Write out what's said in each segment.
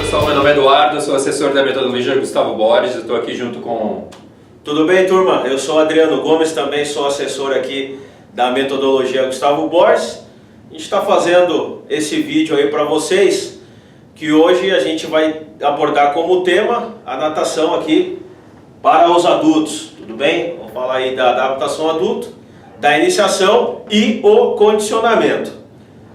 pessoal, meu nome é Eduardo, sou assessor da metodologia Gustavo Borges, estou aqui junto com... Tudo bem, turma? Eu sou Adriano Gomes, também sou assessor aqui da metodologia Gustavo Borges. A gente está fazendo esse vídeo aí para vocês, que hoje a gente vai abordar como tema a natação aqui para os adultos, tudo bem? Vamos falar aí da adaptação adulto, da iniciação e o condicionamento,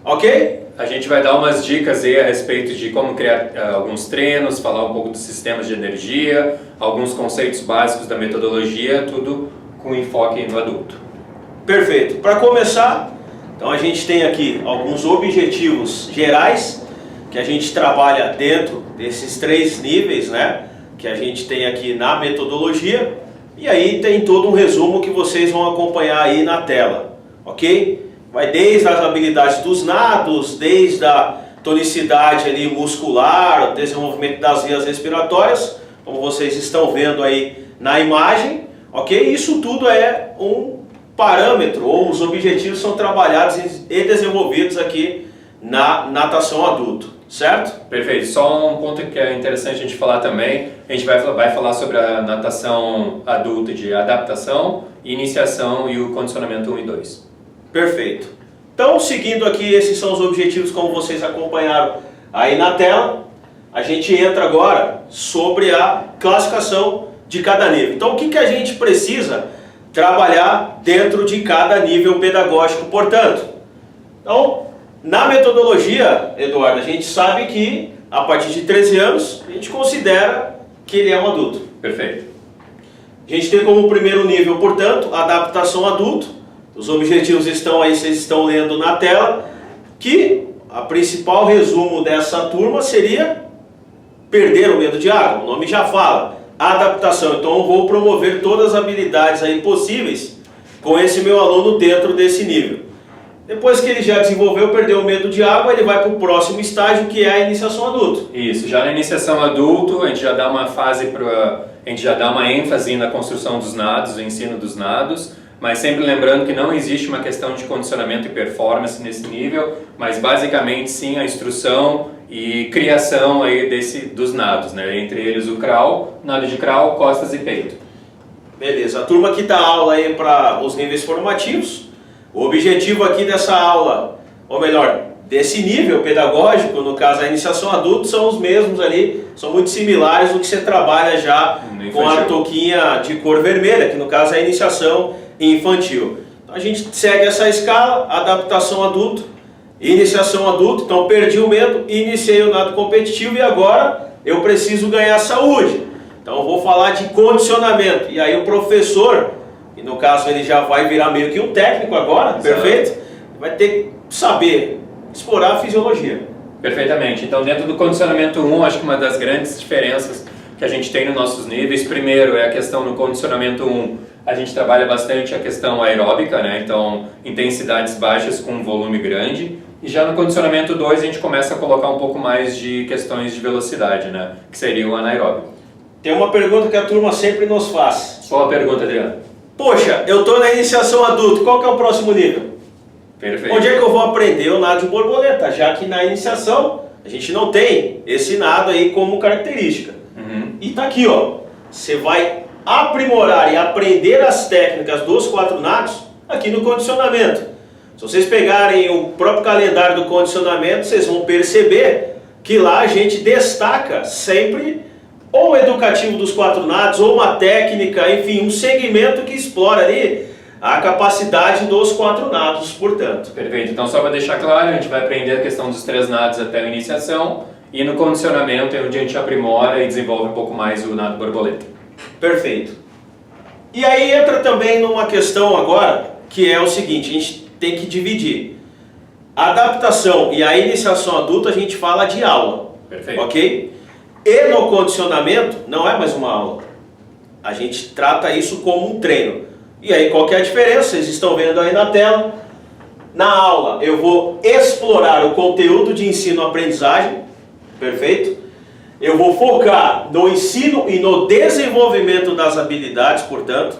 ok? A gente vai dar umas dicas aí a respeito de como criar alguns treinos, falar um pouco dos sistemas de energia, alguns conceitos básicos da metodologia, tudo com enfoque no adulto. Perfeito. Para começar, então a gente tem aqui alguns objetivos gerais que a gente trabalha dentro desses 3 níveis, né, que a gente tem aqui na metodologia, e aí tem todo um resumo que vocês vão acompanhar aí na tela, ok? Vai desde as habilidades dos nados, desde a tonicidade ali muscular, desenvolvimento das vias respiratórias, como vocês estão vendo aí na imagem, ok? Isso tudo é um parâmetro, ou os objetivos são trabalhados e desenvolvidos aqui na natação adulto, certo? Perfeito. Só um ponto que é interessante a gente falar também, a gente vai falar sobre a natação adulta de adaptação, iniciação e o condicionamento 1 e 2. Perfeito. Então, seguindo aqui, esses são os objetivos como vocês acompanharam aí na tela. A gente entra agora sobre a classificação de cada nível. Então, o que a gente precisa trabalhar dentro de cada nível pedagógico, portanto? Então, na metodologia, Eduardo, a gente sabe que a partir de 13 anos, a gente considera que ele é um adulto. Perfeito. A gente tem como primeiro nível, portanto, adaptação adulto. Os objetivos estão aí, vocês estão lendo na tela, que a principal resumo dessa turma seria perder o medo de água. O nome já fala, adaptação. Então eu vou promover todas as habilidades aí possíveis com esse meu aluno dentro desse nível. Depois que ele já desenvolveu, perdeu o medo de água, ele vai para o próximo estágio, que é a iniciação adulto. Isso, já na iniciação adulto, a gente já dá uma a gente já dá uma ênfase na construção dos nados, o ensino dos nados, mas sempre lembrando que não existe uma questão de condicionamento e performance nesse nível, mas basicamente sim a instrução e criação aí dos nados, né? Entre eles o crawl, nado de crawl, costas e peito. Beleza, a turma que dá aula aí para os níveis formativos, o objetivo aqui dessa aula, ou melhor, desse nível pedagógico, no caso a iniciação adulto, são os mesmos ali, são muito similares do que você trabalha já com a touquinha de cor vermelha, que no caso é a iniciação infantil. Então a gente segue essa escala, adaptação adulto, iniciação adulto, então perdi o medo, iniciei o nado competitivo e agora eu preciso ganhar saúde. Então eu vou falar de condicionamento, e aí o professor, e no caso ele já vai virar meio que um técnico agora, exato, perfeito? Vai ter que saber explorar a fisiologia. Perfeitamente. Então dentro do condicionamento 1, acho que uma das grandes diferenças que a gente tem nos nossos níveis, primeiro é a questão no condicionamento 1, a gente trabalha bastante a questão aeróbica, né? Então intensidades baixas com volume grande, e já no condicionamento 2 a gente começa a colocar um pouco mais de questões de velocidade, né? Que seria o anaeróbico. Tem uma pergunta que a turma sempre nos faz. Qual a pergunta, Adriano? Poxa, eu estou na iniciação adulto, qual que é o próximo nível? Perfeito. Onde é que eu vou aprender o nado de borboleta? Já que na iniciação a gente não tem esse nado aí como característica. E tá aqui, ó, você vai aprimorar e aprender as técnicas dos 4 nados aqui no condicionamento. Se vocês pegarem o próprio calendário do condicionamento, vocês vão perceber que lá a gente destaca sempre ou o educativo dos 4 nados, ou uma técnica, enfim, um segmento que explora ali a capacidade dos 4 nados, portanto. Perfeito. Então só para deixar claro, a gente vai aprender a questão dos 3 nados até a iniciação, e no condicionamento é onde a gente aprimora e desenvolve um pouco mais o nado borboleta. Perfeito. E aí entra também numa questão agora, que é o seguinte, a gente tem que dividir. A adaptação e a iniciação adulta a gente fala de aula, perfeito, ok? E no condicionamento não é mais uma aula. A gente trata isso como um treino. E aí qual que é a diferença? Vocês estão vendo aí na tela. Na aula eu vou explorar o conteúdo de ensino-aprendizagem, perfeito? Eu vou focar no ensino e no desenvolvimento das habilidades, portanto.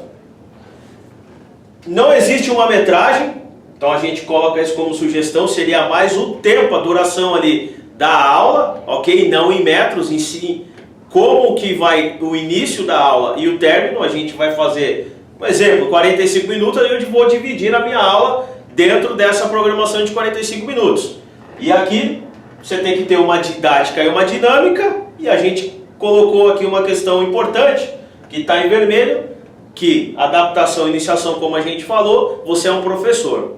Não existe uma metragem, então a gente coloca isso como sugestão, seria mais o tempo, a duração ali da aula, ok? Não em metros em si, como que vai o início da aula e o término. A gente vai fazer, por exemplo, 45 minutos, eu vou dividir a minha aula dentro dessa programação de 45 minutos. E aqui você tem que ter uma didática e uma dinâmica, e a gente colocou aqui uma questão importante, que está em vermelho, que adaptação e iniciação, como a gente falou, você é um professor.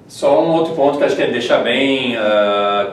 Só um outro ponto que acho que é deixar bem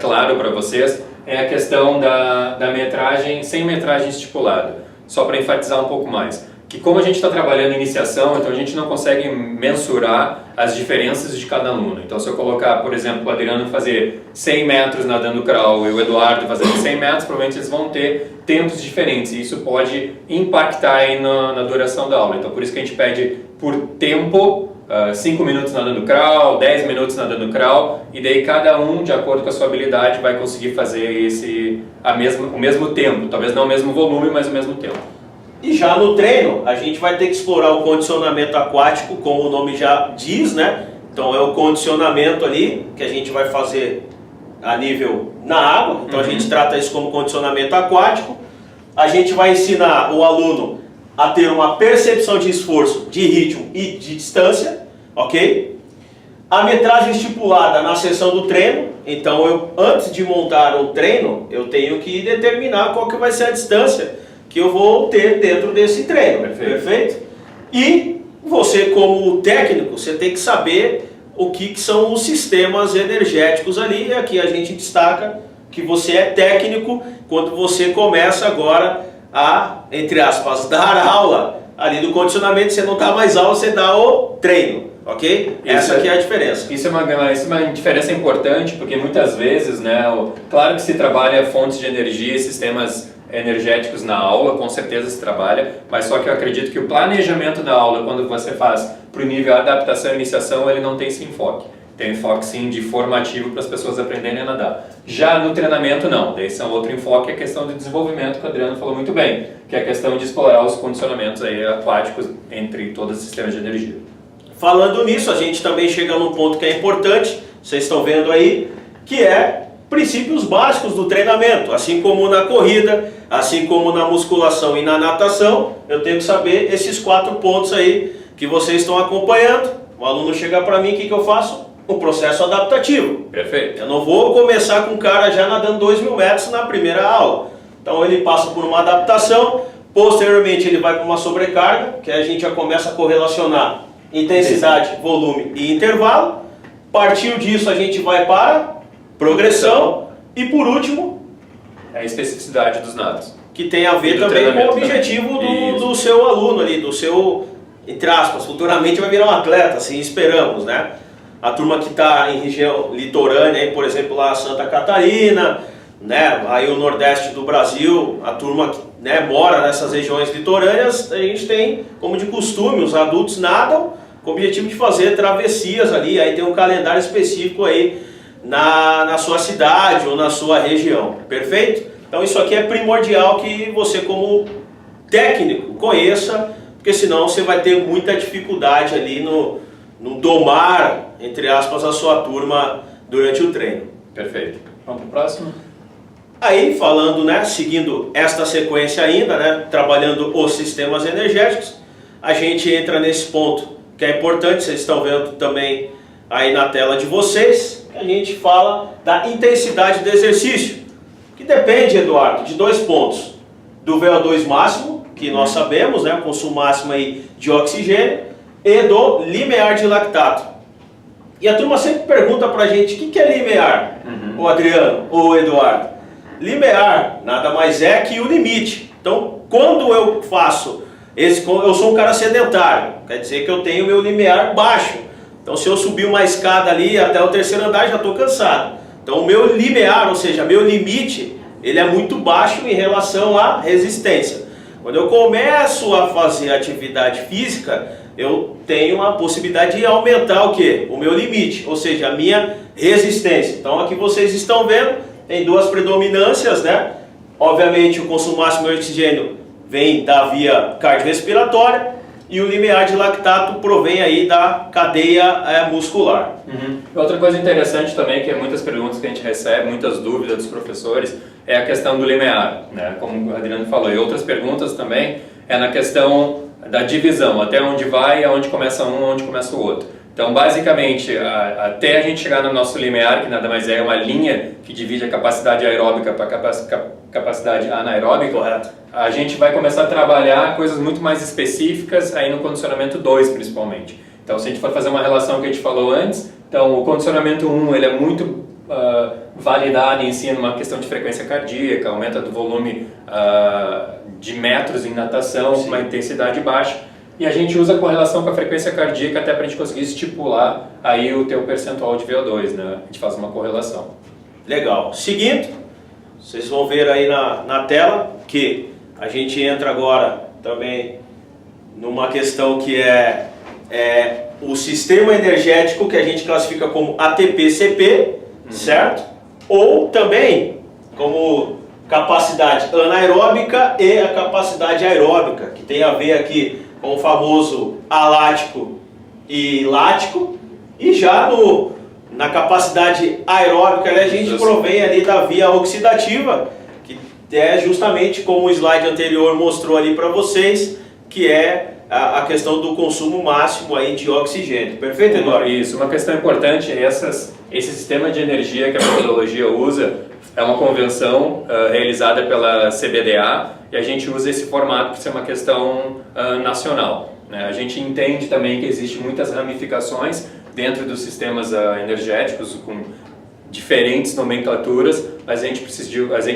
claro para vocês, é a questão da metragem, sem metragem estipulada. Só para enfatizar um pouco mais. Que como a gente está trabalhando em iniciação, então a gente não consegue mensurar as diferenças de cada aluno. Então se eu colocar, por exemplo, o Adriano fazer 100 metros nadando crawl e o Eduardo fazendo 100 metros, provavelmente eles vão ter tempos diferentes. E isso pode impactar aí na duração da aula. Então por isso que a gente pede por tempo, 5 minutos nadando crawl, 10 minutos nadando crawl, e daí cada um, de acordo com a sua habilidade, vai conseguir fazer o mesmo tempo. Talvez não o mesmo volume, mas o mesmo tempo. E já no treino, a gente vai ter que explorar o condicionamento aquático, como o nome já diz, né? Então é o condicionamento ali que a gente vai fazer a nível na água. Então a gente trata isso como condicionamento aquático. A gente vai ensinar o aluno a ter uma percepção de esforço, de ritmo e de distância, ok? A metragem estipulada na sessão do treino. Então antes de montar o treino, eu tenho que determinar qual que vai ser a distância que eu vou ter dentro desse treino. Perfeito? E você, como técnico, você tem que saber o que são os sistemas energéticos ali. E aqui a gente destaca que você é técnico quando você começa agora a, entre aspas, dar aula ali do condicionamento. Você não dá mais aula, você dá o treino, ok? Essa aqui é a diferença. Isso é uma diferença importante, porque muitas vezes, né, claro que se trabalha fontes de energia e sistemas energéticos na aula, com certeza se trabalha, mas só que eu acredito que o planejamento da aula, quando você faz para o nível adaptação e iniciação, ele não tem esse enfoque. Tem enfoque sim de formativo para as pessoas aprenderem a nadar. Já no treinamento não, esse é um outro enfoque, é a questão de desenvolvimento, que o Adriano falou muito bem, que é a questão de explorar os condicionamentos aí aquáticos entre todos os sistemas de energia. Falando nisso, a gente também chega num ponto que é importante, vocês estão vendo aí, que é princípios básicos do treinamento. Assim como na corrida, assim como na musculação e na natação, eu tenho que saber esses 4 pontos aí que vocês estão acompanhando. O aluno chega para mim, o que eu faço? Um processo adaptativo. Perfeito. Eu não vou começar com o cara já nadando 2.000 metros na primeira aula. Então ele passa por uma adaptação, posteriormente ele vai para uma sobrecarga, que a gente já começa a correlacionar intensidade, volume e intervalo. Partiu disso a gente vai para progressão e por último a especificidade dos nados, que tem a ver também com o objetivo do seu aluno ali, do seu, entre aspas, futuramente vai virar um atleta, assim esperamos, né? A turma que está em região litorânea, aí, por exemplo, lá Santa Catarina, né? Aí o Nordeste do Brasil, a turma que, né, mora nessas regiões litorâneas, a gente tem, como de costume, os adultos nadam com o objetivo de fazer travessias ali, aí tem um calendário específico aí na sua cidade ou na sua região, perfeito? Então isso aqui é primordial que você como técnico conheça, porque senão você vai ter muita dificuldade ali no domar, entre aspas, a sua turma durante o treino. Perfeito. Vamos para o próximo? Aí falando, né, seguindo esta sequência ainda, né, trabalhando os sistemas energéticos, a gente entra nesse ponto que é importante, vocês estão vendo também aí na tela de vocês, a gente fala da intensidade do exercício, que depende, Eduardo, de 2 pontos. Do VO2 máximo, que nós sabemos, né, o consumo máximo aí de oxigênio, e do limiar de lactato. E a turma sempre pergunta pra gente, o que é limiar, o Adriano, ou o Eduardo? Limiar nada mais é que o limite. Então, quando eu faço, eu sou um cara sedentário, quer dizer que eu tenho meu limiar baixo. Então se eu subir uma escada ali até o 3º andar, já estou cansado. Então o meu limiar, ou seja, meu limite, ele é muito baixo em relação à resistência. Quando eu começo a fazer atividade física, eu tenho a possibilidade de aumentar o quê? O meu limite, ou seja, a minha resistência. Então aqui vocês estão vendo, tem 2 predominâncias, né? Obviamente o consumo máximo de oxigênio vem da via cardiorrespiratória e o limiar de lactato provém aí da cadeia muscular. Outra coisa interessante também, que é muitas perguntas que a gente recebe, muitas dúvidas dos professores, é a questão do limiar, né? Como o Adriano falou, e outras perguntas também é na questão da divisão, até onde vai, aonde começa um, aonde começa o outro. Então, basicamente, até a gente chegar no nosso limiar, que nada mais é uma linha que divide a capacidade aeróbica para a capacidade anaeróbica, correto, a gente vai começar a trabalhar coisas muito mais específicas aí no condicionamento 2, principalmente. Então, se a gente for fazer uma relação que a gente falou antes, então o condicionamento 1 ele é muito validado em si numa questão de frequência cardíaca, aumenta do volume de metros em natação com uma intensidade baixa, e a gente usa a correlação com a frequência cardíaca até para a gente conseguir estipular aí o teu percentual de VO2, né? A gente faz uma correlação. Legal. Seguindo, vocês vão ver aí na tela que a gente entra agora também numa questão que é o sistema energético que a gente classifica como ATP-CP, certo? Ou também como capacidade anaeróbica e a capacidade aeróbica, que tem a ver aqui com o famoso alático e lático, e já na capacidade aeróbica a gente provém ali da via oxidativa, que é justamente como o slide anterior mostrou ali para vocês, que é a questão do consumo máximo aí de oxigênio. Perfeito, Eduardo? Isso, uma questão importante é esse sistema de energia que a metodologia usa é uma convenção realizada pela CBDA, e a gente usa esse formato por ser uma questão nacional, né? A gente entende também que existem muitas ramificações dentro dos sistemas energéticos com diferentes nomenclaturas, mas a gente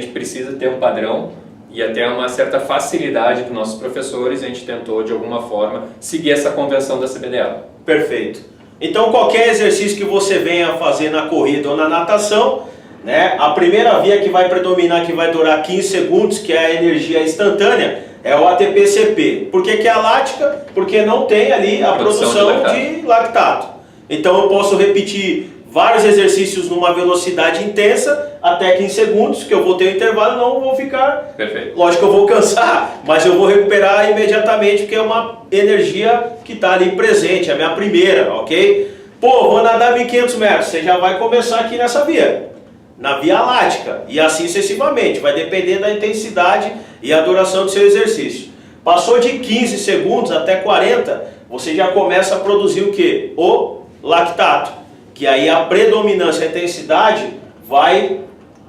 precisa ter um padrão e até uma certa facilidade dos nossos professores. A gente tentou de alguma forma seguir essa convenção da CBDA. Perfeito. Então qualquer exercício que você venha fazer na corrida ou na natação, né, a primeira via que vai predominar, que vai durar 15 segundos, que é a energia instantânea, é o ATP-CP. Por que é a lática? Porque não tem ali a produção de lactato. Então eu posso repetir vários exercícios numa velocidade intensa até 15 segundos, que eu vou ter um intervalo, não vou ficar... Perfeito. Lógico que eu vou cansar, mas eu vou recuperar imediatamente, porque é uma energia que está ali presente, é a minha primeira, ok? Pô, vou nadar 1.500 metros, você já vai começar aqui nessa via, na via lática, e assim sucessivamente, vai depender da intensidade e a duração do seu exercício. Passou de 15 segundos até 40, você já começa a produzir o quê? O lactato, que aí a predominância, a intensidade vai,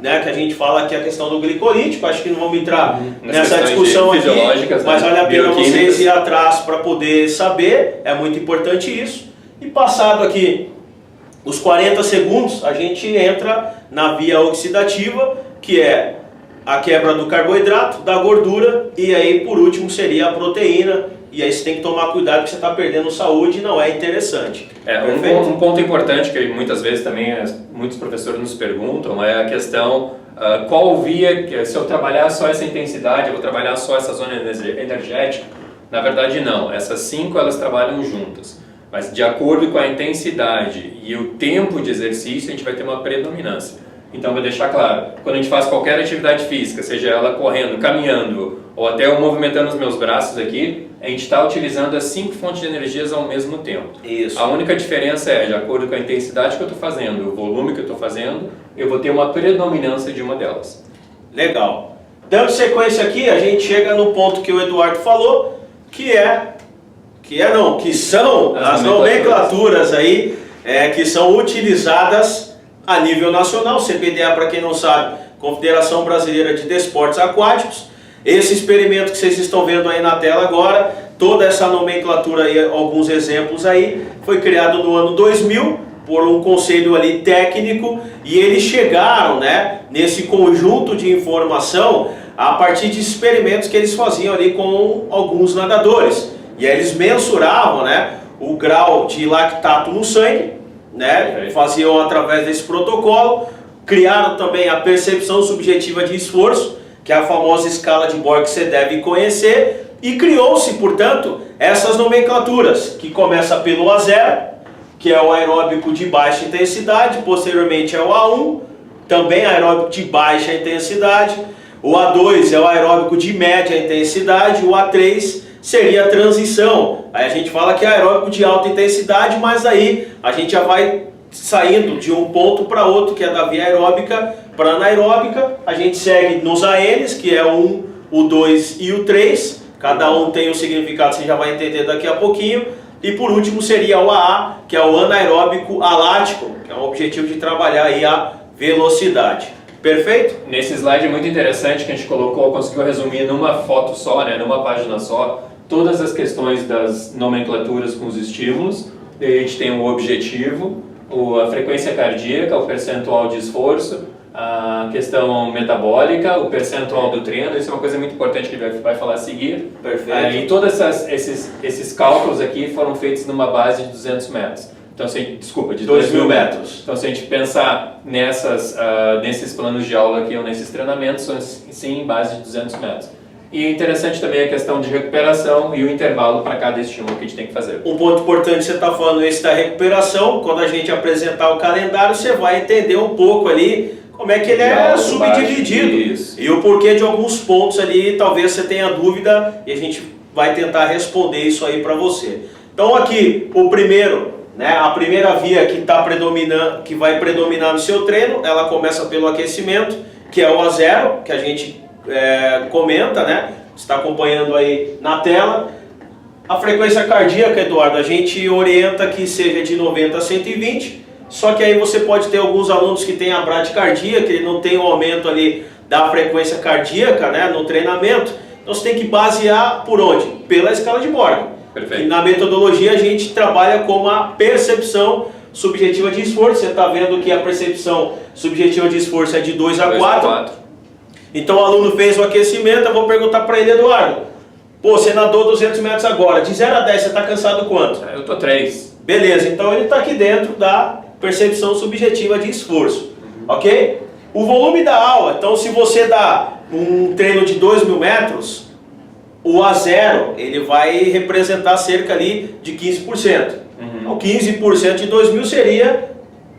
né, que a gente fala que é a questão do glicolítico, acho que não vamos entrar nessa discussão aqui, mas vale a pena vocês ir atrás para poder saber, é muito importante isso. E passado aqui os 40 segundos, a gente entra na via oxidativa, que é a quebra do carboidrato, da gordura, e aí por último seria a proteína, e aí você tem que tomar cuidado que você está perdendo saúde e não é interessante. Um ponto importante que muitas vezes também muitos professores nos perguntam é a questão qual via, se eu trabalhar só essa intensidade, eu vou trabalhar só essa zona energética. Na verdade não, essas 5 elas trabalham juntas. Mas de acordo com a intensidade e o tempo de exercício, a gente vai ter uma predominância. Então, vou deixar claro, quando a gente faz qualquer atividade física, seja ela correndo, caminhando, ou até eu movimentando os meus braços aqui, a gente está utilizando as 5 fontes de energias ao mesmo tempo. Isso. A única diferença é, de acordo com a intensidade que eu estou fazendo, o volume que eu estou fazendo, eu vou ter uma predominância de uma delas. Legal. Dando sequência aqui, a gente chega no ponto que o Eduardo falou, que são as nomenclaturas aí que são utilizadas a nível nacional. CBDA, para quem não sabe, Confederação Brasileira de Desportos Aquáticos. Esse experimento que vocês estão vendo aí na tela agora, toda essa nomenclatura aí, alguns exemplos aí, foi criado no ano 2000 por um conselho ali técnico, e eles chegaram, né, nesse conjunto de informação a partir de experimentos que eles faziam ali com alguns nadadores. E aí eles mensuravam, né, o grau de lactato no sangue, né, faziam através desse protocolo, criaram também a percepção subjetiva de esforço, que é a famosa escala de Borg que você deve conhecer, e criou-se, portanto, essas nomenclaturas, que começa pelo A0, que é o aeróbico de baixa intensidade, posteriormente é o A1, também aeróbico de baixa intensidade, o A2 é o aeróbico de média intensidade, o A3 seria a transição. Aí a gente fala que é aeróbico de alta intensidade, mas aí a gente já vai saindo de um ponto para outro, que é da via aeróbica para anaeróbica. A gente segue nos ANs, que é o 1, o 2 e o 3. Cada um tem um significado, você já vai entender daqui a pouquinho. E por último seria o AA, que é o anaeróbico alático, que é o objetivo de trabalhar aí a velocidade. Perfeito? Nesse slide é muito interessante que a gente colocou, conseguiu resumir numa foto só, né, numa página só, todas as questões das nomenclaturas com os estímulos. A gente tem o objetivo, a frequência cardíaca, o percentual de esforço, a questão metabólica, o percentual do treino. Isso é uma coisa muito importante que ele vai falar a seguir. Perfeito. E todos esses cálculos aqui foram feitos numa base de 200 metros. Então, desculpa, de 2.000 metros. Então, se a gente pensar nesses planos de aula aqui ou nesses treinamentos, são sim em base de 200 metros. E é interessante também a questão de recuperação e o intervalo para cada estímulo que a gente tem que fazer. Um ponto importante, você está falando esse da recuperação. Quando a gente apresentar o calendário, você vai entender um pouco ali como é que ele é subdividido. E o porquê de alguns pontos ali, talvez você tenha dúvida e a gente vai tentar responder isso aí para você. Então aqui, o primeiro, né, a primeira via que tá predominando, que vai predominar no seu treino, ela começa pelo aquecimento, que é o A0, que a gente comenta, né? Está acompanhando aí na tela. A frequência cardíaca, Eduardo, a gente orienta que seja de 90 a 120, só que aí você pode ter alguns alunos que têm a bradicardia, que ele não tem o aumento ali da frequência cardíaca, né, no treinamento. Então você tem que basear por onde? Pela escala de Morgan. Perfeito. E na metodologia a gente trabalha com a percepção subjetiva de esforço. Você está vendo que a percepção subjetiva de esforço é de 2 a 4. Então o aluno fez o aquecimento, eu vou perguntar para ele, Eduardo, pô, você nadou 200 metros agora, de 0 a 10 você está cansado quanto? Eu tô 3. Beleza, então ele está aqui dentro da percepção subjetiva de esforço, ok? O volume da aula, então se você dá um treino de 2.000 metros, o A0 ele vai representar cerca ali de 15%. Então 15% de 2.000 seria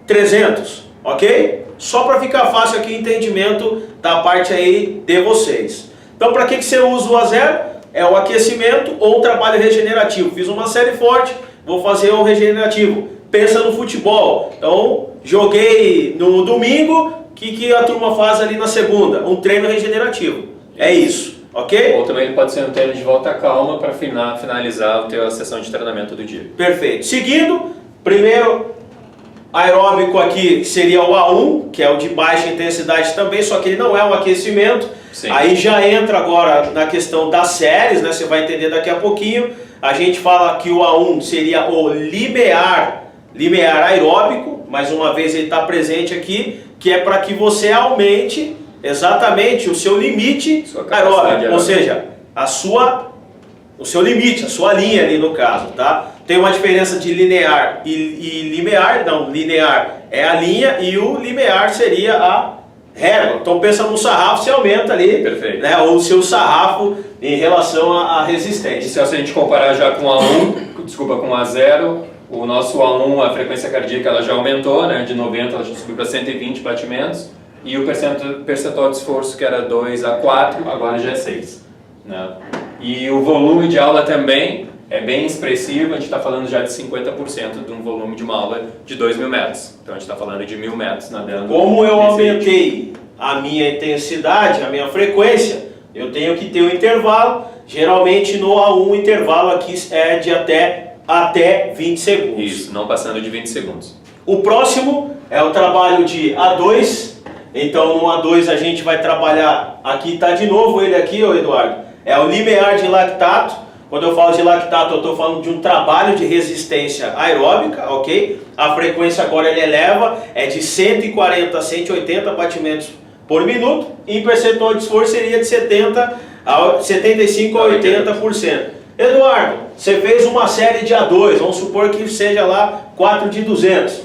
300, ok? Só para ficar fácil aqui o entendimento da parte aí de vocês. Então para que você usa o A0? É o aquecimento ou o trabalho regenerativo. Fiz uma série forte, vou fazer um regenerativo. Pensa no futebol. Então joguei no domingo, o que a turma faz ali na segunda? Um treino regenerativo. É isso, ok? Ou também ele pode ser um treino de volta calma para finalizar a sessão de treinamento do dia. Perfeito. Seguindo, primeiro aeróbico aqui seria o A1, que é o de baixa intensidade também, só que ele não é um aquecimento. Sim. Aí já entra agora na questão das séries, né? Você vai entender daqui a pouquinho. A gente fala que o A1 seria o limiar aeróbico, mais uma vez ele está presente aqui, que é para que você aumente exatamente o seu limite aeróbico, ou seja, o seu limite, a sua linha ali no caso, tá? Tem uma diferença de linear e limiar. Não, linear é a linha e o limiar seria a régua. Então pensa no sarrafo, você aumenta ali, né, o seu sarrafo em relação à resistência. E se a gente comparar já com o A1, desculpa, com o A0, o nosso A1, a frequência cardíaca ela já aumentou, né, de 90 ela já subiu para 120 batimentos, e o percentual de esforço que era 2 a 4, agora já é 6. Né? E o volume de aula também é bem expressivo, a gente está falando já de 50% de um volume de uma aula de 2.000 metros. Então a gente está falando de 1.000 metros nadando. Como eu aumentei a minha intensidade, a minha frequência, eu tenho que ter um intervalo. Geralmente no A1 o intervalo aqui é de até 20 segundos. Isso, não passando de 20 segundos. O próximo é o trabalho de A2. Então no A2 a gente vai trabalhar, aqui está de novo ele aqui, ó, Eduardo, é o limiar de lactato. Quando eu falo de lactato, eu estou falando de um trabalho de resistência aeróbica, ok? A frequência agora ele eleva, é de 140 a 180 batimentos por minuto, e em percentual de esforço seria de 75 a 80%. Eduardo, você fez uma série de A2, vamos supor que seja lá 4 de 200.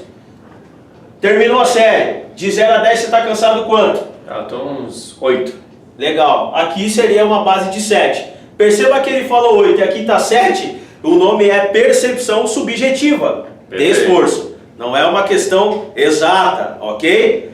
Terminou a série, de 0 a 10 você está cansado quanto? Estou uns 8. Legal, aqui seria uma base de 7. Perceba que ele falou 8 e aqui está 7, o nome é percepção subjetiva de esforço. Não é uma questão exata, ok?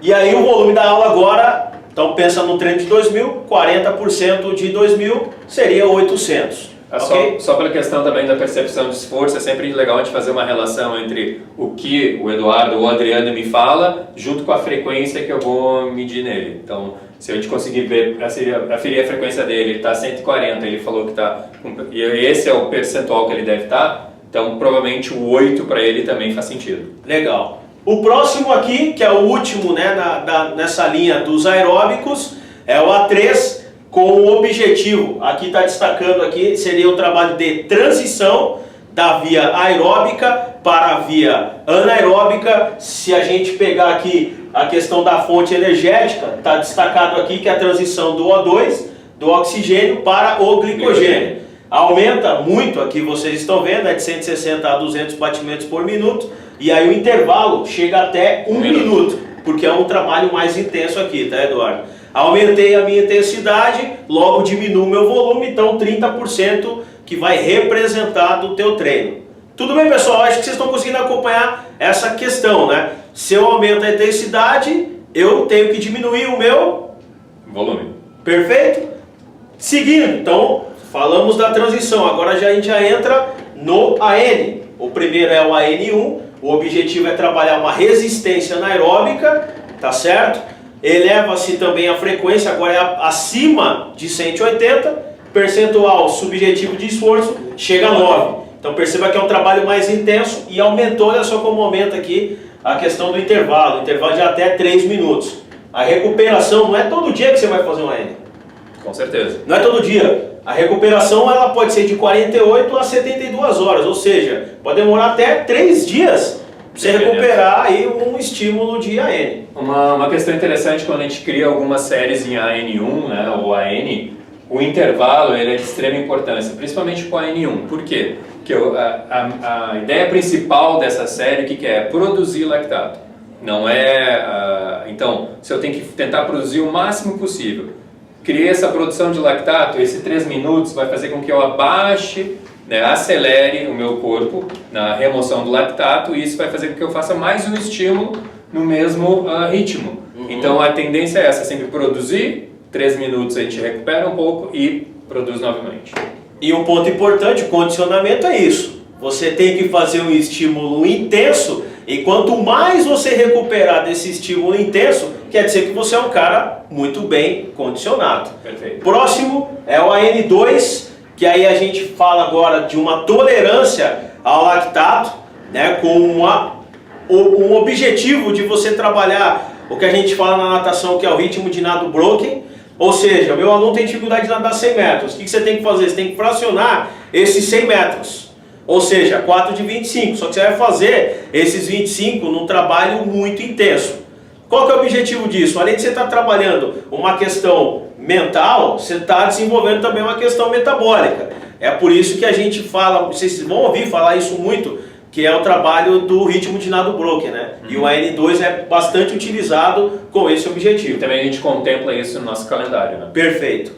E aí o volume da aula agora, Então pensa no treino de 2.000, 40% de 2.000 seria 800. Okay? Só pela questão também da percepção de esforço, é sempre legal a gente fazer uma relação entre o que o Eduardo ou o Adriano me fala, junto com a frequência que eu vou medir nele. Então, se a gente conseguir ver, aferir a frequência dele, ele está 140, ele falou que está... E esse é o percentual que ele deve estar, então provavelmente o 8 para ele também faz sentido. Legal. O próximo aqui, que é o último, né, nessa linha dos aeróbicos, é o A3, com o objetivo, aqui está destacando aqui, seria o trabalho de transição da via aeróbica para a via anaeróbica. Se a gente pegar aqui a questão da fonte energética, está destacado aqui que é a transição do O2, do oxigênio para o glicogênio. Aumenta muito, aqui vocês estão vendo, é de 160 a 200 batimentos por minuto, e aí o intervalo chega até 1 minuto, porque é um trabalho mais intenso aqui, tá, Eduardo? Aumentei a minha intensidade, logo diminuo o meu volume, então 30% que vai representar do teu treino. Tudo bem, pessoal? Acho que vocês estão conseguindo acompanhar essa questão, né? Se eu aumento a intensidade, eu tenho que diminuir o meu volume. Perfeito? Seguindo, então, falamos da transição, agora a gente já entra no AN. O primeiro é o AN1, o objetivo é trabalhar uma resistência anaeróbica, tá certo? Eleva-se também a frequência, agora é acima de 180, percentual subjetivo de esforço chega a 9. Então perceba que é um trabalho mais intenso e aumentou, olha só como aumenta aqui a questão do intervalo de até 3 minutos. A recuperação não é todo dia que você vai fazer um AN. Com certeza. Não é todo dia. A recuperação ela pode ser de 48 a 72 horas, ou seja, pode demorar até 3 dias para você recuperar aí um estímulo de AN. Uma questão interessante quando a gente cria algumas séries em AN1, né, ou AN, o intervalo ele é de extrema importância, principalmente com a AN1. Por quê? Porque a ideia principal dessa série, o que é? Produzir lactato. Não é... então, se eu tenho que tentar produzir o máximo possível, criei essa produção de lactato, esse 3 minutos vai fazer com que eu abaixe, né, acelere o meu corpo na remoção do lactato, e isso vai fazer com que eu faça mais um estímulo no mesmo ritmo. Então a tendência é essa, sempre produzir, 3 minutos a gente recupera um pouco e produz novamente. E um ponto importante, o condicionamento é isso. Você tem que fazer um estímulo intenso, e quanto mais você recuperar desse estímulo intenso, quer dizer que você é um cara muito bem condicionado. Perfeito. Próximo é o AN2, que aí a gente fala agora de uma tolerância ao lactato, né, com um objetivo de você trabalhar o que a gente fala na natação, que é o ritmo de nado broken. Ou seja, meu aluno tem dificuldade de nadar 100 metros. O que você tem que fazer? Você tem que fracionar esses 100 metros. Ou seja, 4 de 25. Só que você vai fazer esses 25 num trabalho muito intenso. Qual que é o objetivo disso? Além de você estar trabalhando uma questão mental, você está desenvolvendo também uma questão metabólica. É por isso que a gente fala, vocês vão ouvir falar isso muito, que é o trabalho do ritmo de nado broken, né? E o AN2 é bastante utilizado com esse objetivo. E também a gente contempla isso no nosso calendário, né? Perfeito.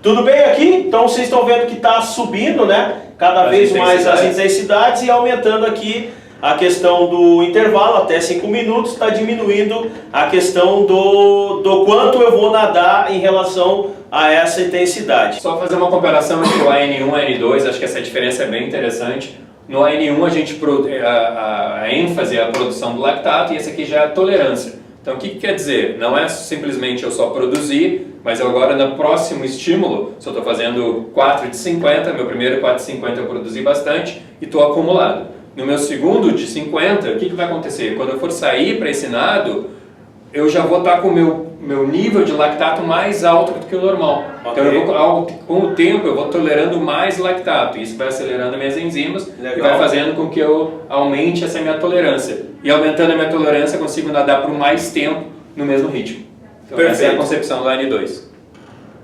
Tudo bem aqui? Então vocês estão vendo que está subindo, né? Cada vez mais as intensidades e aumentando aqui a questão do intervalo até 5 minutos, está diminuindo a questão do quanto eu vou nadar em relação a essa intensidade. Só fazer uma comparação entre o AN1 e o AN2, acho que essa diferença é bem interessante. No AN1 a gente a ênfase é a produção do lactato e esse aqui já é a tolerância. Então o que quer dizer? Não é simplesmente eu só produzir, mas eu agora no próximo estímulo, se eu estou fazendo 4 de 50, meu primeiro 4 de 50 eu produzi bastante e estou acumulado. No meu segundo de 50, o que vai acontecer? Quando eu for sair para esse nado, eu já vou estar com o meu nível de lactato mais alto do que o normal. Okay. Então com o tempo eu vou tolerando mais lactato. Isso vai acelerando minhas enzimas. Legal. E vai fazendo com que eu aumente essa minha tolerância. E aumentando a minha tolerância eu consigo nadar por mais tempo no mesmo ritmo. Então essa é a concepção do AN2.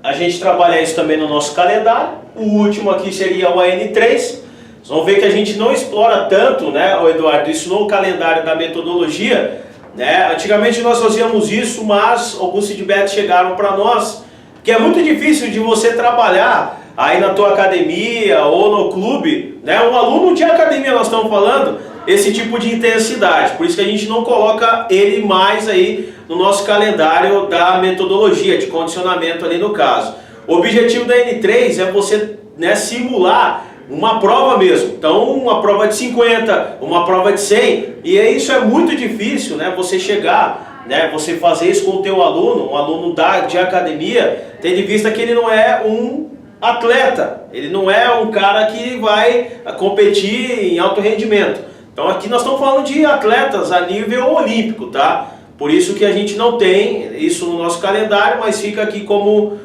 A gente trabalha isso também no nosso calendário. O último aqui seria o AN3. Vocês vão ver que a gente não explora tanto, né, Eduardo, isso no calendário da metodologia, né? Antigamente nós fazíamos isso, mas alguns feedbacks chegaram para nós, que é muito difícil de você trabalhar aí na tua academia ou no clube, né? Um aluno de academia nós estamos falando, esse tipo de intensidade. Por isso que a gente não coloca ele mais aí no nosso calendário da metodologia de condicionamento ali no caso. O objetivo da N3 é você, né, simular uma prova mesmo. Então, uma prova de 50, uma prova de 100, e isso é muito difícil, né, você chegar, né, você fazer isso com o teu aluno, um aluno de academia, tendo em vista que ele não é um atleta, ele não é um cara que vai competir em alto rendimento. Então aqui nós estamos falando de atletas a nível olímpico, tá? Por isso que a gente não tem isso no nosso calendário, mas fica aqui como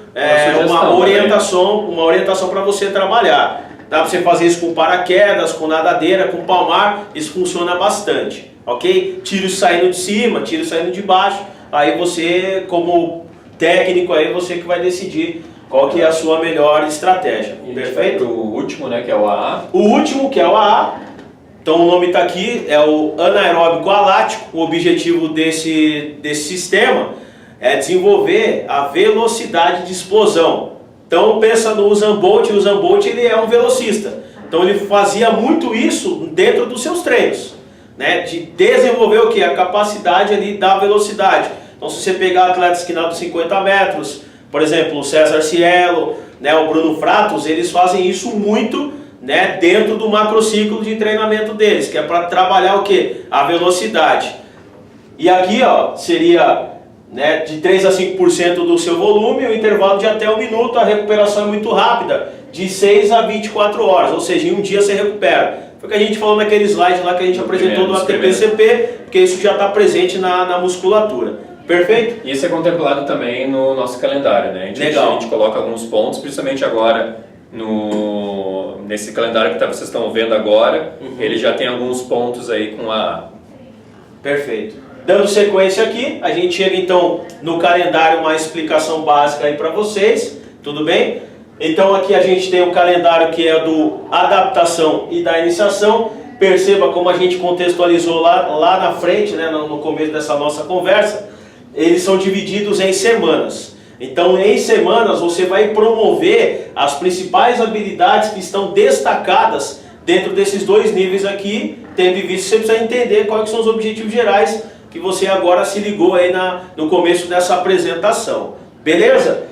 uma orientação para você trabalhar. Dá para você fazer isso com paraquedas, com nadadeira, com palmar, isso funciona bastante, ok? Tiros saindo de cima, tiros saindo de baixo, aí você, como técnico, aí você que vai decidir qual que é a sua melhor estratégia. E perfeito? O último, né, que é o AA. O último, que é o AA, então o nome está aqui, é o anaeróbico alático. O objetivo desse sistema é desenvolver a velocidade de explosão. Então pensa no Usain Bolt. O Usain Bolt, ele é um velocista, então ele fazia muito isso dentro dos seus treinos, né, de desenvolver o que? A capacidade ali da velocidade. Então se você pegar atletas que nadam 50 metros, por exemplo, o César Cielo, né, o Bruno Fratos, eles fazem isso muito, né, dentro do macrociclo de treinamento deles, que é para trabalhar o que? A velocidade. E aqui, ó, seria, né, de 3 a 5% do seu volume, o intervalo de até 1 minuto, a recuperação é muito rápida, de 6 a 24 horas, ou seja, em um dia você recupera. Foi o que a gente falou naquele slide lá que a gente apresentou do ATP-CP, porque isso já está presente na musculatura. Perfeito? Isso é contemplado também no nosso calendário, né? A gente coloca alguns pontos, principalmente agora nesse calendário que vocês estão vendo agora, ele já tem alguns pontos aí com a... Perfeito. Dando sequência aqui, a gente chega então no calendário, uma explicação básica aí para vocês, tudo bem? Então aqui a gente tem o calendário que é do adaptação e da iniciação. Perceba como a gente contextualizou lá na frente, né, no começo dessa nossa conversa. Eles são divididos em semanas. Então, em semanas, você vai promover as principais habilidades que estão destacadas dentro desses dois níveis aqui, tendo em vista que você precisa entender quais são os objetivos gerais que você agora se ligou aí no começo dessa apresentação. Beleza?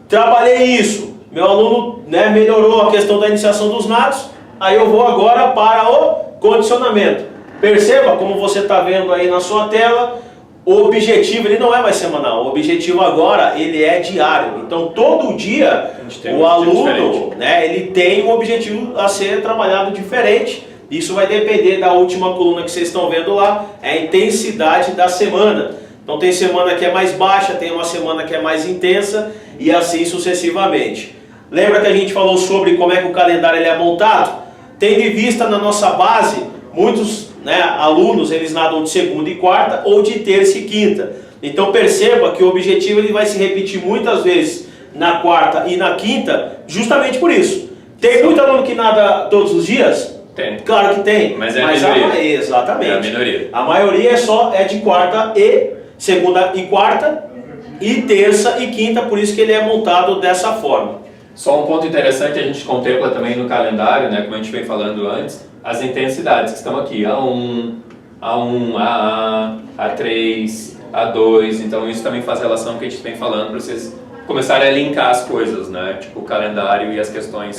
Trabalhei isso. Meu aluno, né, melhorou a questão da iniciação dos nados. Aí eu vou agora para o condicionamento. Perceba como você está vendo aí na sua tela. O objetivo, ele não é mais semanal, o objetivo agora, ele é diário. Então, todo dia, o aluno, né, ele tem um objetivo a ser trabalhado diferente. Isso vai depender da última coluna que vocês estão vendo lá, é a intensidade da semana. Então, tem semana que é mais baixa, tem uma semana que é mais intensa e assim sucessivamente. Lembra que a gente falou sobre como é que o calendário ele é montado? Tendo em vista na nossa base, muitos, né, alunos, eles nadam de segunda e quarta ou de terça e quinta. Então perceba que o objetivo ele vai se repetir muitas vezes na quarta e na quinta, justamente por isso. Tem muito aluno que nada todos os dias? Tem. Claro que tem. Mas é a minoria. Exatamente. É a minoria. A maioria é de quarta e segunda e quarta e terça e quinta, por isso que ele é montado dessa forma. Só um ponto interessante, a gente contempla também no calendário, né, como a gente vem falando antes, as intensidades que estão aqui, A1, AA, A3, A2, então isso também faz relação com o que a gente vem falando para vocês começarem a linkar as coisas, né, tipo o calendário e as questões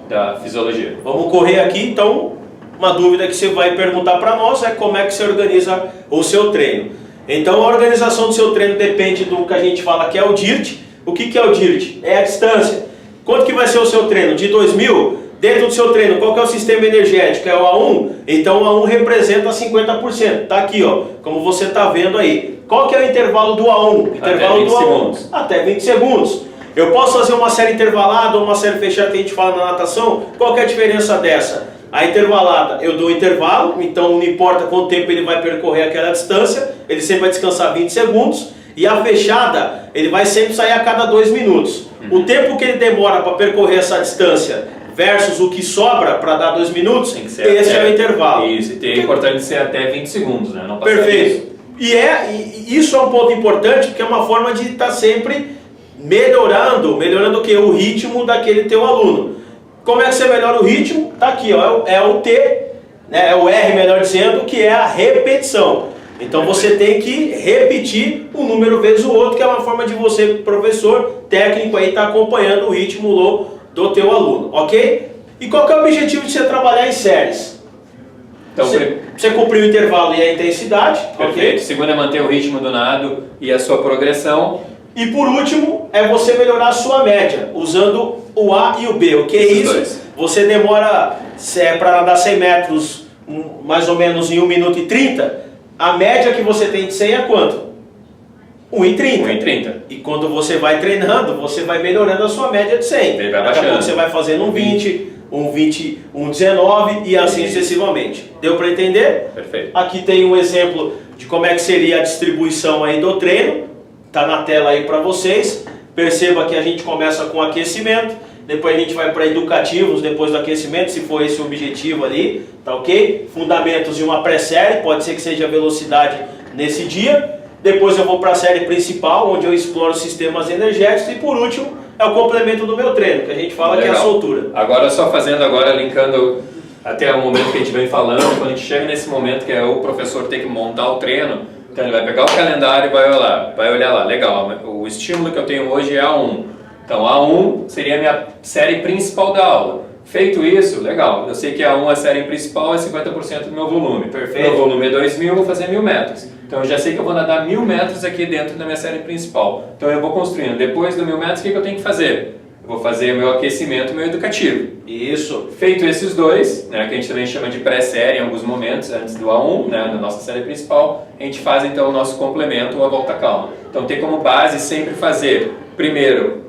da fisiologia. Vamos correr aqui, então, uma dúvida que você vai perguntar para nós é como é que você organiza o seu treino. Então a organização do seu treino depende do que a gente fala que é o DIRT. O que é o DIRT? É a distância. Quanto que vai ser o seu treino? De 2.000? Dentro do seu treino, qual que é o sistema energético? É o A1? Então o A1 representa 50%. Tá aqui, ó, como você está vendo aí. Qual que é o intervalo do A1? Intervalo até 20 segundos. Até 20 segundos. Eu posso fazer uma série intervalada ou uma série fechada que a gente fala na natação? Qual que é a diferença dessa? A intervalada, eu dou intervalo, então não importa quanto tempo ele vai percorrer aquela distância, ele sempre vai descansar 20 segundos. E a fechada, ele vai sempre sair a cada 2 minutos. O tempo que ele demora para percorrer essa distância versus o que sobra para dar 2 minutos, esse é o intervalo. Isso, e é importante ser até 20 segundos, né? Não passar Perfeito. E isso é um ponto importante, porque é uma forma de estar sempre melhorando o que? O ritmo daquele teu aluno. Como é que você melhora o ritmo? Tá aqui, ó, é o T, né? É o R, melhor dizendo, que é a repetição. Então você tem que repetir um número vezes o outro, que é uma forma de você, professor, técnico, aí estar acompanhando o ritmo do teu aluno, ok? E qual que é o objetivo de você trabalhar em séries? Então, você cumprir o intervalo e a intensidade. Perfeito. Okay? Segundo é manter o ritmo do nado e a sua progressão. E por último, é você melhorar a sua média, usando o A e o B. O que é isso? Dois. Você demora, para nadar 100 metros, mais ou menos em 1 minuto e 30, a média que você tem de 100 é quanto? 1,30. 1,30. E quando você vai treinando, você vai melhorando a sua média de 100. Ele vai Daqui a pouco você vai fazendo 1,20, 1,19 e assim sucessivamente. Deu para entender? Perfeito. Aqui tem um exemplo de como é que seria a distribuição aí do treino. Tá na tela aí para vocês. Perceba que a gente começa com aquecimento, depois a gente vai para educativos depois do aquecimento, se for esse o objetivo ali, tá ok? Fundamentos de uma pré-série, pode ser que seja velocidade nesse dia. Depois eu vou para a série principal, onde eu exploro sistemas energéticos. E por último, é o complemento do meu treino, que a gente fala. Legal. Que é a soltura. Agora só fazendo, linkando até o momento que a gente vem falando, quando a gente chega nesse momento que é o professor ter que montar o treino, então ele vai pegar o calendário e vai olhar lá, legal, o estímulo que eu tenho hoje é A1. Então A1 seria a minha série principal da aula. Feito isso, legal, eu sei que A1 é a série principal, é 50% do meu volume. Perfeito. Meu volume é 2.000, eu vou fazer 1.000 metros. Então eu já sei que eu vou nadar 1.000 metros aqui dentro da minha série principal. Então eu vou construindo. Depois do 1.000 metros, o que eu tenho que fazer? Eu vou fazer meu aquecimento, meu educativo. Isso. Feito esses dois, né, que a gente também chama de pré-série em alguns momentos, antes do A1, né, na nossa série principal, a gente faz então o nosso complemento ou a volta calma. Então tem como base sempre fazer, primeiro,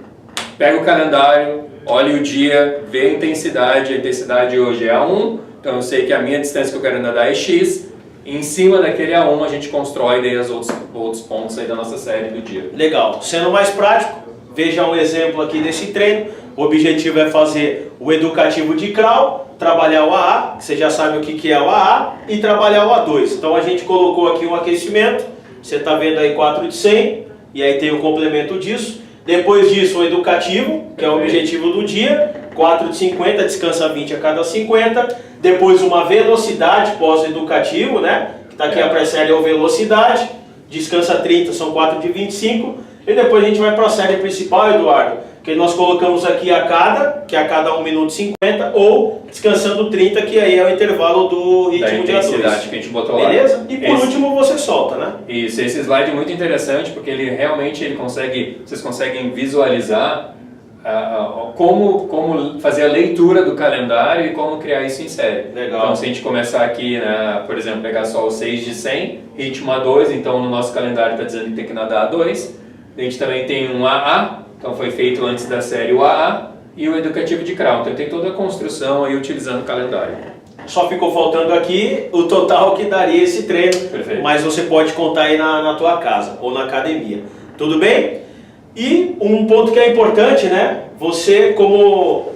pega o calendário, olhe o dia, vê a intensidade hoje é A1, então eu sei que a minha distância que eu quero nadar é X, e em cima daquele A1 a gente constrói daí os outros pontos aí da nossa série do dia. Legal. Sendo mais prático, veja um exemplo aqui desse treino. O objetivo é fazer o educativo de crawl, trabalhar o AA, que você já sabe o que é o AA, e trabalhar o A2. Então a gente colocou aqui um aquecimento, você está vendo aí 4 de 100, e aí tem o complemento disso. Depois disso o educativo, que é o objetivo do dia, 4 de 50, descansa 20 a cada 50. Depois uma velocidade pós-educativo, né? Que está aqui a pré-série ou velocidade, descansa 30, são 4 de 25. E depois a gente vai para a série principal, Eduardo, que nós colocamos aqui que é a cada 1 minuto e 50, ou descansando 30, que aí é o intervalo do ritmo de intensidade que a gente botou lá. Beleza? E por último você solta, né? Isso, esse slide é muito interessante, porque ele realmente vocês conseguem visualizar como fazer a leitura do calendário e como criar isso em série. Legal. Então se a gente começar aqui, né, por exemplo, pegar só o 6 de 100, ritmo A2, então no nosso calendário está dizendo que tem que nadar A2. A gente também tem um AA, então foi feito antes da série o AA, e o educativo de crawl. Então tem toda a construção aí utilizando o calendário. Só ficou faltando aqui o total que daria esse treino. Perfeito. Mas você pode contar aí na tua casa ou na academia. Tudo bem? E um ponto que é importante, né? Você como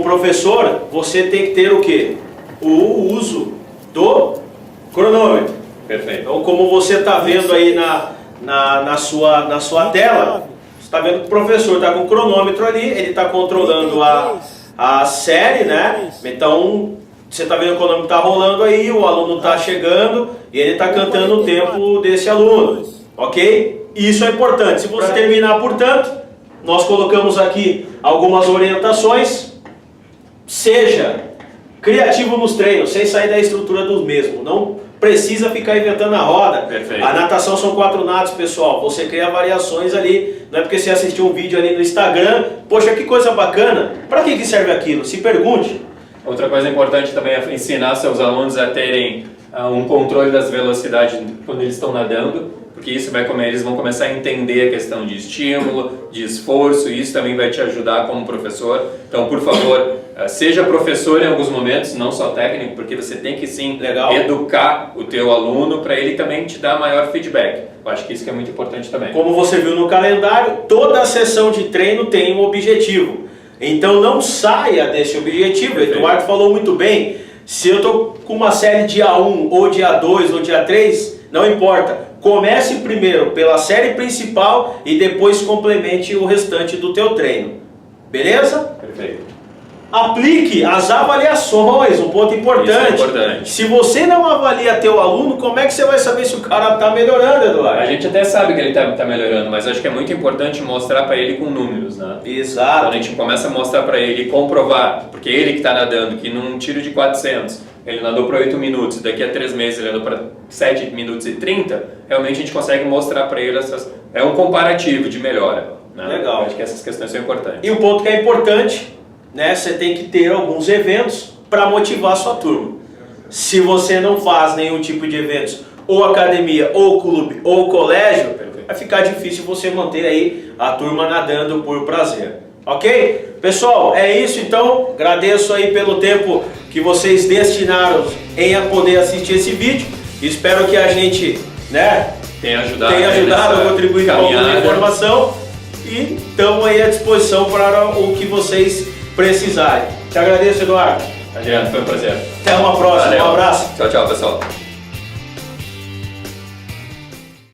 professor, você tem que ter o quê? O uso do cronômetro. Perfeito. Então como você está vendo aí na sua tela, você está vendo que o professor está com o cronômetro ali, ele está controlando a série, né? Então você está vendo que o cronômetro está rolando aí, o aluno está chegando e ele está cantando o tempo desse aluno, ok? Isso é importante. Se você terminar, portanto, nós colocamos aqui algumas orientações. Seja criativo nos treinos, sem sair da estrutura do mesmo. Não precisa ficar inventando a roda. Perfeito. A natação são 4 nados, pessoal. Você cria variações ali. Não é porque você assistiu um vídeo ali no Instagram. Poxa, que coisa bacana. Para que serve aquilo? Se pergunte. Outra coisa importante também é ensinar seus alunos a terem um controle das velocidades quando eles estão nadando, porque isso eles vão começar a entender a questão de estímulo, de esforço, e isso também vai te ajudar como professor. Então, por favor, seja professor em alguns momentos, não só técnico, porque você tem que sim educar o teu aluno para ele também te dar maior feedback. Eu acho que isso que é muito importante também. Como você viu no calendário, toda a sessão de treino tem um objetivo. Então não saia desse objetivo. Perfeito. Eduardo falou muito bem. Se eu estou com uma série de A1, ou de A2, ou de A3, não importa. Comece primeiro pela série principal e depois complemente o restante do teu treino. Beleza? Perfeito. aplique as avaliações, um ponto importante. Isso é importante. Se você não avalia teu aluno, como é que você vai saber se o cara está melhorando, Eduardo? A gente até sabe que ele está melhorando, mas acho que é muito importante mostrar para ele com números, né? Exato. Quando a gente começa a mostrar para ele e comprovar, porque ele que está nadando, que num tiro de 400, ele nadou para 8 minutos, daqui a 3 meses ele nadou para 7 minutos e 30, realmente a gente consegue mostrar para ele é um comparativo de melhora. Né? Legal. Eu acho que essas questões são importantes. E o ponto que é importante, né, você tem que ter alguns eventos para motivar a sua turma. Se você não faz nenhum tipo de eventos, ou academia, ou clube, ou colégio, vai ficar difícil você manter aí a turma nadando por prazer. Ok? Pessoal, é isso então. Agradeço aí pelo tempo que vocês destinaram em poder assistir esse vídeo. Espero que a gente, né, tenha ajudado a contribuir com alguma informação. E estamos aí à disposição para o que vocês precisarem. Te agradeço, Eduardo. Adriano, foi um prazer. Até uma próxima. Valeu. Um abraço. Tchau, tchau, pessoal.